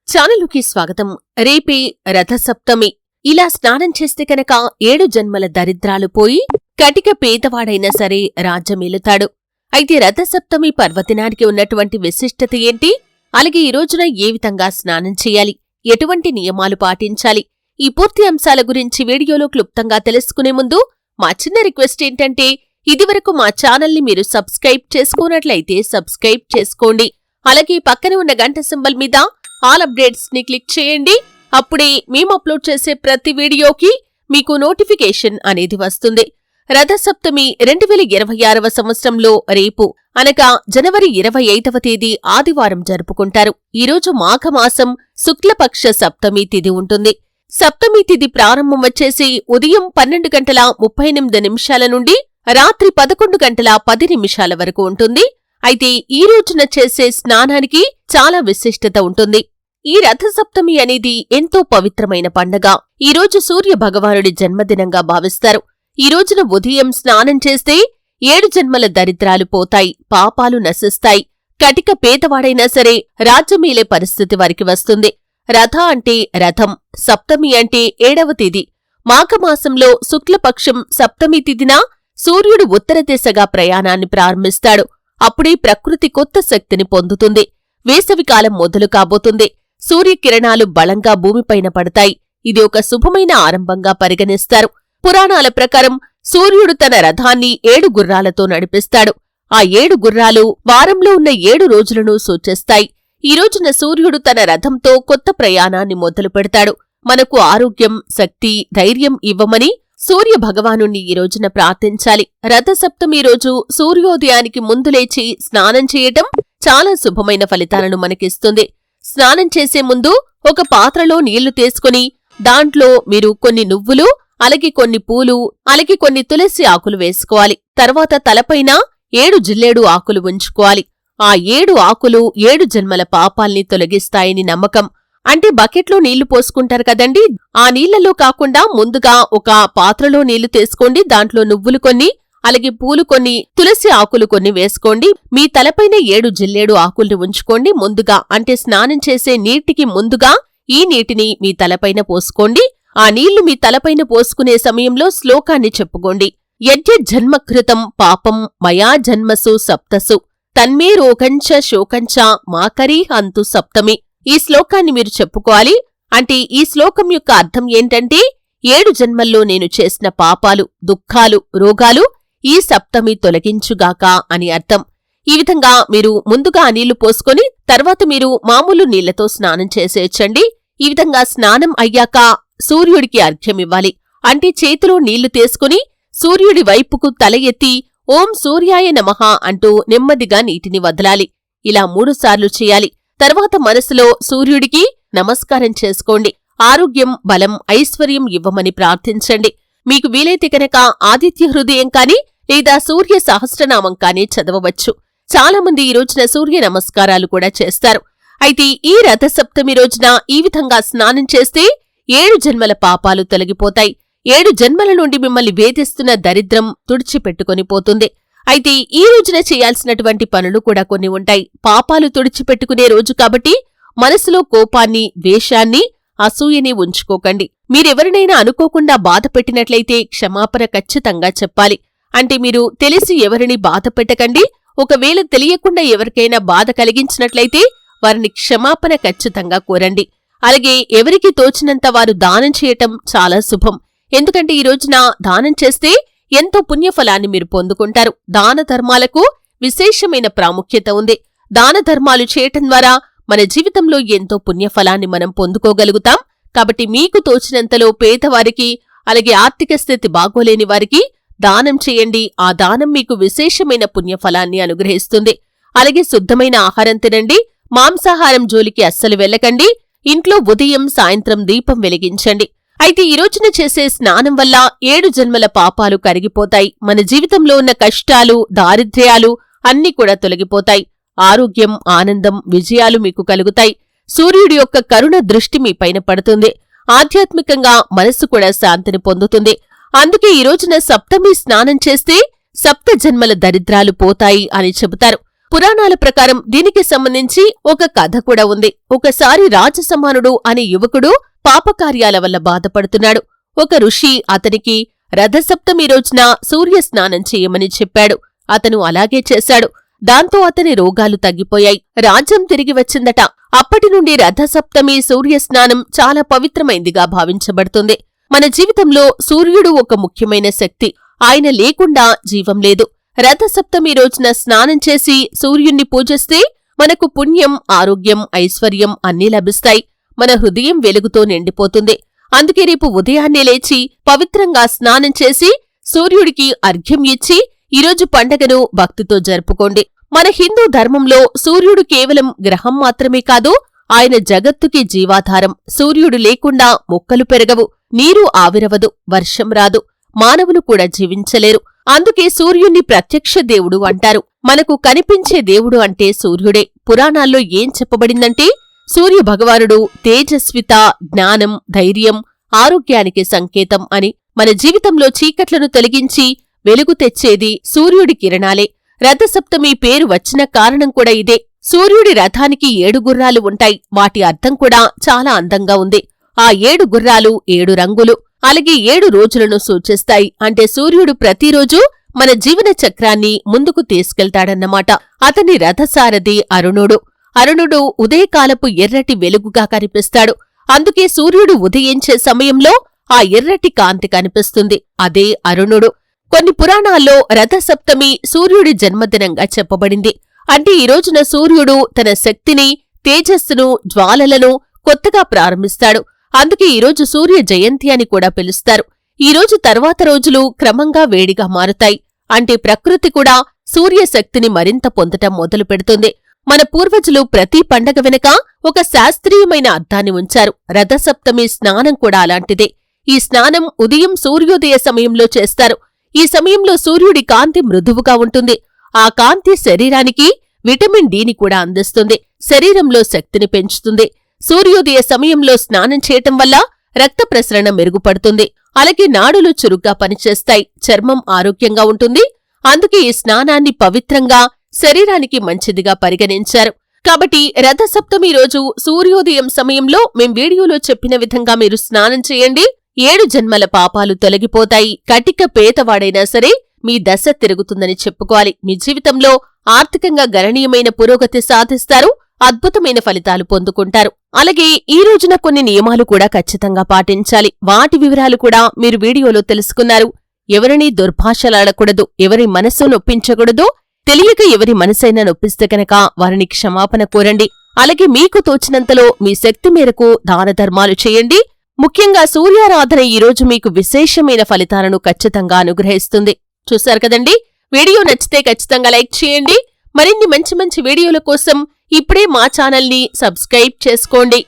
ఛానలుకి స్వాగతం. రేపే రథసప్తమి. ఇలా స్నానం చేస్తే కనుక 7 జన్మల దరిద్రాలు పోయి కటిక పేదవాడైనా సరే రాజ్యమేలుతాడు. అయితే రథసప్తమి పర్వదినానికి ఉన్నటువంటి విశిష్టత ఏంటి? అలాగే ఈ రోజున ఏ విధంగా స్నానం చేయాలి, ఎటువంటి నియమాలు పాటించాలి, ఈ పూర్తి అంశాల గురించి వీడియోలో క్లుప్తంగా తెలుసుకునే ముందు మా చిన్న రిక్వెస్ట్ ఏంటంటే, ఇదివరకు మా ఛానల్ని మీరు సబ్స్క్రైబ్ చేసుకోనట్లయితే సబ్స్క్రైబ్ చేసుకోండి. అలాగే పక్కన ఉన్న గంట సింబల్ మీద ఆల్ అప్డేట్స్ ని క్లిక్ చేయండి. అప్పుడే మేము అప్లోడ్ చేసే ప్రతి వీడియోకి మీకు నోటిఫికేషన్ అనేది వస్తుంది. రథసప్తమి 2026వ సంవత్సరంలో రేపు అనగా జనవరి 25వ తేదీ ఆదివారం జరుపుకుంటారు. ఈరోజు మాఘమాసం శుక్లపక్ష సప్తమి తిథి ఉంటుంది. సప్తమి తిథి ప్రారంభం వచ్చేసి ఉదయం 12:38 నుండి రాత్రి 11:10 వరకు ఉంటుంది. అయితే ఈ రోజున చేసే స్నానానికి చాలా విశిష్టత ఉంటుంది. ఈ రథసప్తమి అనేది ఎంతో పవిత్రమైన పండగ. ఈరోజు సూర్య భగవానుడి జన్మదినంగా భావిస్తారు. ఈ రోజున ఉదయం స్నానం చేస్తే 7 జన్మల దరిద్రాలు పోతాయి, పాపాలు నశిస్తాయి. కటిక పేదవాడైనా సరే రాజ్యమేలే పరిస్థితి వారికి వస్తుంది. రథ అంటే రథం, సప్తమి అంటే 7వ తేదీ. మాఘమాసంలో శుక్లపక్షం సప్తమి తిథిన సూర్యుడు ఉత్తర దిశగా ప్రయాణాన్ని ప్రారంభిస్తాడు. అప్పుడే ప్రకృతి కొత్త శక్తిని పొందుతుంది. వేసవికాలం మొదలు కాబోతుంది. సూర్యకిరణాలు బలంగా భూమిపైన పడతాయి. ఇది ఒక శుభమైన ఆరంభంగా పరిగణిస్తారు. పురాణాల ప్రకారం సూర్యుడు తన రథాన్ని 7 గుర్రాలతో నడిపిస్తాడు. ఆ 7 గుర్రాలు వారంలో ఉన్న 7 రోజులను సూచిస్తాయి. ఈ రోజున సూర్యుడు తన రథంతో కొత్త ప్రయాణాన్ని మొదలు పెడతాడు. మనకు ఆరోగ్యం, శక్తి, ధైర్యం ఇవ్వమని సూర్య భగవానుణ్ణి ఈ రోజున ప్రార్థించాలి. రథసప్తమి రోజు సూర్యోదయానికి ముందు లేచి స్నానం చేయటం చాలా శుభమైన ఫలితాలను మనకిస్తుంది. స్నానం చేసే ముందు ఒక పాత్రలో నీళ్లు తీసుకుని దాంట్లో మీరు కొన్ని నువ్వులు, అలాగే కొన్ని పూలు, అలాగే కొన్ని తులసి ఆకులు వేసుకోవాలి. తర్వాత తలపైన 7 జిల్లేడు ఆకులు ఉంచుకోవాలి. ఆ 7 ఆకులు 7 జన్మల పాపాల్ని తొలగిస్తాయని నమ్మకం. అంటే బకెట్లో నీళ్లు పోసుకుంటారు కదండి, ఆ నీళ్లలో కాకుండా ముందుగా ఒక పాత్రలో నీళ్లు తీసుకోండి. దాంట్లో నువ్వులు కొన్ని, అలాగే పూలు కొన్ని, తులసి ఆకులు కొన్ని వేసుకోండి. మీ తలపైన 7 జిల్లేడు ఆకుల్ని ఉంచుకోండి. ముందుగా అంటే స్నానం చేసే నీటికి ముందుగా ఈ నీటిని మీ తలపైన పోసుకోండి. ఆ నీళ్లు మీ తలపైన పోసుకునే సమయంలో శ్లోకాన్ని చెప్పుకోండి. యజ్ఞ జన్మకృతం పాపం మయా జన్మసు సప్తసు తన్మే రోగంచ శోకంచ మాకరీ హంతు సప్తమి. ఈ శ్లోకాన్ని మీరు చెప్పుకోవాలి. అంటే ఈ శ్లోకం యొక్క అర్థం ఏంటంటే, 7 జన్మల్లో నేను చేసిన పాపాలు, దుఃఖాలు, రోగాలు ఈ సప్తమి తొలగించుగాక అని అర్థం. ఈ విధంగా మీరు ముందుగా నీళ్లు పోసుకొని తర్వాత మీరు మామూలు నీళ్లతో స్నానం చేసేయచ్చండి. ఈ విధంగా స్నానం అయ్యాక సూర్యుడికి అర్ఘ్యమివ్వాలి. అంటే చేతిలో నీళ్లు తీసుకుని సూర్యుడి వైపుకు తల ఎత్తి ఓం సూర్యాయ నమః అంటూ నెమ్మదిగా నీటిని వదలాలి. ఇలా 3 సార్లు చేయాలి. తర్వాత మనసులో సూర్యుడికి నమస్కారం చేసుకోండి. ఆరోగ్యం, బలం, ఐశ్వర్యం ఇవ్వమని ప్రార్థించండి. మీకు వీలైతే కనుక ఆదిత్య హృదయం కాని లేదా సూర్య సహస్రనామం కాని చదవవచ్చు. చాలామంది ఈ రోజున సూర్య నమస్కారాలు కూడా చేస్తారు. అయితే ఈ రథసప్తమి రోజున ఈ విధంగా స్నానం చేస్తే 7 జన్మల పాపాలు తొలగిపోతాయి. 7 జన్మల నుండి మిమ్మల్ని వేధిస్తున్న దరిద్రం తుడిచిపెట్టుకొని పోతుంది. అయితే ఈ రోజున చేయాల్సినటువంటి పనులు కూడా కొన్ని ఉంటాయి. పాపాలు తుడిచిపెట్టుకునే రోజు కాబట్టి మనసులో కోపాన్ని, ద్వేషాన్ని, అసూయని ఉంచుకోకండి. మీరెవరినైనా అనుకోకుండా బాధ పెట్టినట్లయితే క్షమాపణ ఖచ్చితంగా చెప్పాలి. అంటే మీరు తెలిసి ఎవరిని బాధ పెట్టకండి. ఒకవేళ తెలియకుండా ఎవరికైనా బాధ కలిగించినట్లయితే వారిని క్షమాపణ ఖచ్చితంగా కోరండి. అలాగే ఎవరికి తోచినంత వారు దానం చేయటం చాలా శుభం. ఎందుకంటే ఈ రోజున దానం చేస్తే ఎంతో పుణ్యఫలాన్ని మీరు పొందుకుంటారు. దాన ధర్మాలకు విశేషమైన ప్రాముఖ్యత ఉంది. దాన ధర్మాలు చేయటం ద్వారా మన జీవితంలో ఎంతో పుణ్యఫలాన్ని మనం పొందుకోగలుగుతాం. కాబట్టి మీకు తోచినంతలో పేదవారికి, అలాగే ఆర్థిక స్థితి బాగోలేని వారికి దానం చేయండి. ఆ దానం మీకు విశేషమైన పుణ్యఫలాన్ని అనుగ్రహిస్తుంది. అలాగే శుద్ధమైన ఆహారం తినండి. మాంసాహారం జోలికి అస్సలు వెళ్ళకండి. ఇంట్లో ఉదయం, సాయంత్రం దీపం వెలిగించండి. అయితే ఈ రోజున చేసే స్నానం వల్ల 7 జన్మల పాపాలు కరిగిపోతాయి. మన జీవితంలో ఉన్న కష్టాలు, దారిద్ర్యాలు అన్నీ కూడా తొలగిపోతాయి. ఆరోగ్యం, ఆనందం, విజయాలు మీకు కలుగుతాయి. సూర్యుడి యొక్క కరుణ దృష్టి మీ పైన పడుతుంది. ఆధ్యాత్మికంగా మనస్సు కూడా శాంతిని పొందుతుంది. అందుకే ఈ రోజున సప్తమి స్నానం చేస్తే 7 జన్మల దరిద్రాలు పోతాయి అని చెబుతారు. పురాణాల ప్రకారం దీనికి సంబంధించి ఒక కథ కూడా ఉంది. ఒకసారి రాజసమానుడు అనే యువకుడు పాపకార్యాల వల్ల బాధపడుతున్నాడు. ఒక ఋషి అతనికి రథసప్తమి రోజున సూర్యస్నానం చేయమని చెప్పాడు. అతను అలాగే చేశాడు. దాంతో అతని రోగాలు తగ్గిపోయాయి. రాజ్యం తిరిగి వచ్చిందట. అప్పటినుండి రథసప్తమి సూర్యస్నానం చాలా పవిత్రమైందిగా భావించబడుతుంది. మన జీవితంలో సూర్యుడు ఒక ముఖ్యమైన శక్తి. ఆయన లేకుండా జీవం లేదు. రథసప్తమి రోజున స్నానం చేసి సూర్యుణ్ణి పూజిస్తే మనకు పుణ్యం, ఆరోగ్యం, ఐశ్వర్యం అన్నీ లభిస్తాయి. మన హృదయం వెలుగుతో నిండిపోతుంది. అందుకే రేపు ఉదయాన్నే లేచి పవిత్రంగా స్నానం చేసి సూర్యుడికి అర్ఘ్యం ఇచ్చి ఈరోజు పండగను భక్తితో జరుపుకోండి. మన హిందూ ధర్మంలో సూర్యుడు కేవలం గ్రహం మాత్రమే కాదు, ఆయన జగత్తుకి జీవాధారం. సూర్యుడు లేకుండా మొక్కలు పెరగవు, నీరు ఆవిరవదు, వర్షం రాదు, మానవులు కూడా జీవించలేరు. అందుకే సూర్యుణ్ణి ప్రత్యక్ష దేవుడు అంటారు. మనకు కనిపించే దేవుడు అంటే సూర్యుడే. పురాణాల్లో ఏం చెప్పబడిందంటే సూర్య భగవానుడు తేజస్విత, జ్ఞానం, ధైర్యం, ఆరోగ్యానికి సంకేతం అని. మన జీవితంలో చీకట్లను తొలగించి వెలుగు తెచ్చేది సూర్యుడి కిరణాలే. రథసప్తమి పేరు వచ్చిన కారణం కూడా ఇదే. సూర్యుడి రథానికి 7 గుర్రాలు ఉంటాయి. వాటి అర్థం కూడా చాలా అందంగా ఉంది. ఆ 7 గుర్రాలు 7 రంగులు, అలాగే 7 రోజులను సూచిస్తాయి. అంటే సూర్యుడు ప్రతిరోజూ మన జీవన చక్రాన్ని ముందుకు తీసుకెళ్తాడన్నమాట. అతని రథసారథి అరుణుడు. అరుణుడు ఉదయకాలపు ఎర్రటి వెలుగుగా కనిపిస్తాడు. అందుకే సూర్యుడు ఉదయించే సమయంలో ఆ ఎర్రటి కాంతి కనిపిస్తుంది. అదే అరుణుడు. కొన్ని పురాణాల్లో రథసప్తమి సూర్యుడి జన్మదినంగా చెప్పబడింది. అంటే ఈ రోజున సూర్యుడు తన శక్తిని, తేజస్సును, జ్వాలలను కొత్తగా ప్రారంభిస్తాడు. అందుకే ఈరోజు సూర్య జయంతి అని కూడా పిలుస్తారు. ఈ రోజు తర్వాత రోజులు క్రమంగా వేడిగా మారుతాయి. అంటే ప్రకృతి కూడా సూర్యశక్తిని మరింత పొందటం మొదలు పెడుతుంది. మన పూర్వజులు ప్రతి పండగ వెనుక ఒక శాస్త్రీయమైన అర్థాన్ని ఉంచారు. రథసప్తమి స్నానం కూడా అలాంటిదే. ఈ స్నానం ఉదయం సూర్యోదయ సమయంలో చేస్తారు. ఈ సమయంలో సూర్యుడి కాంతి మృదువుగా ఉంటుంది. ఆ కాంతి శరీరానికి విటమిన్ డిని కూడా అందిస్తుంది. శరీరంలో శక్తిని పెంచుతుంది. సూర్యోదయ సమయంలో స్నానం చేయటం వల్ల రక్త ప్రసరణ మెరుగుపడుతుంది. అలాగే నాడులు చురుగ్గా పనిచేస్తాయి. చర్మం ఆరోగ్యంగా ఉంటుంది. అందుకే ఈ స్నానాన్ని పవిత్రంగా, శరీరానికి మంచిదిగా పరిగణించారు. కాబట్టి రథసప్తమి రోజు సూర్యోదయం సమయంలో మేం వీడియోలో చెప్పిన విధంగా మీరు స్నానం చేయండి. 7 జన్మల పాపాలు తొలగిపోతాయి. కటిక పేతవాడైనా సరే మీ దశ తిరుగుతుందని చెప్పుకోవాలి. మీ జీవితంలో ఆర్థికంగా గణనీయమైన పురోగతి సాధిస్తారు. అద్భుతమైన ఫలితాలు పొందుకుంటారు. అలాగే ఈ రోజున కొన్ని నియమాలు కూడా ఖచ్చితంగా పాటించాలి. వాటి వివరాలు కూడా మీరు వీడియోలో తెలుసుకున్నారు. ఎవరినీ దుర్భాషలాడకూడదు, ఎవరి మనస్సు నొప్పించకూడదు. తెలియక ఎవరి మనసైనా నొప్పిస్తే కనుక వారిని క్షమాపణ కోరండి. అలాగే మీకు తోచినంతలో మీ శక్తి మేరకు దానధర్మాలు చేయండి. ముఖ్యంగా సూర్యారాధన ఈరోజు మీకు విశేషమైన ఫలితాలను ఖచ్చితంగా అనుగ్రహిస్తుంది. చూశారు కదండి. వీడియో నచ్చితే ఖచ్చితంగా లైక్ చేయండి. మరిన్ని మంచి మంచి వీడియోల కోసం ఇప్పుడే మా ఛానల్ని సబ్స్క్రైబ్ చేసుకోండి.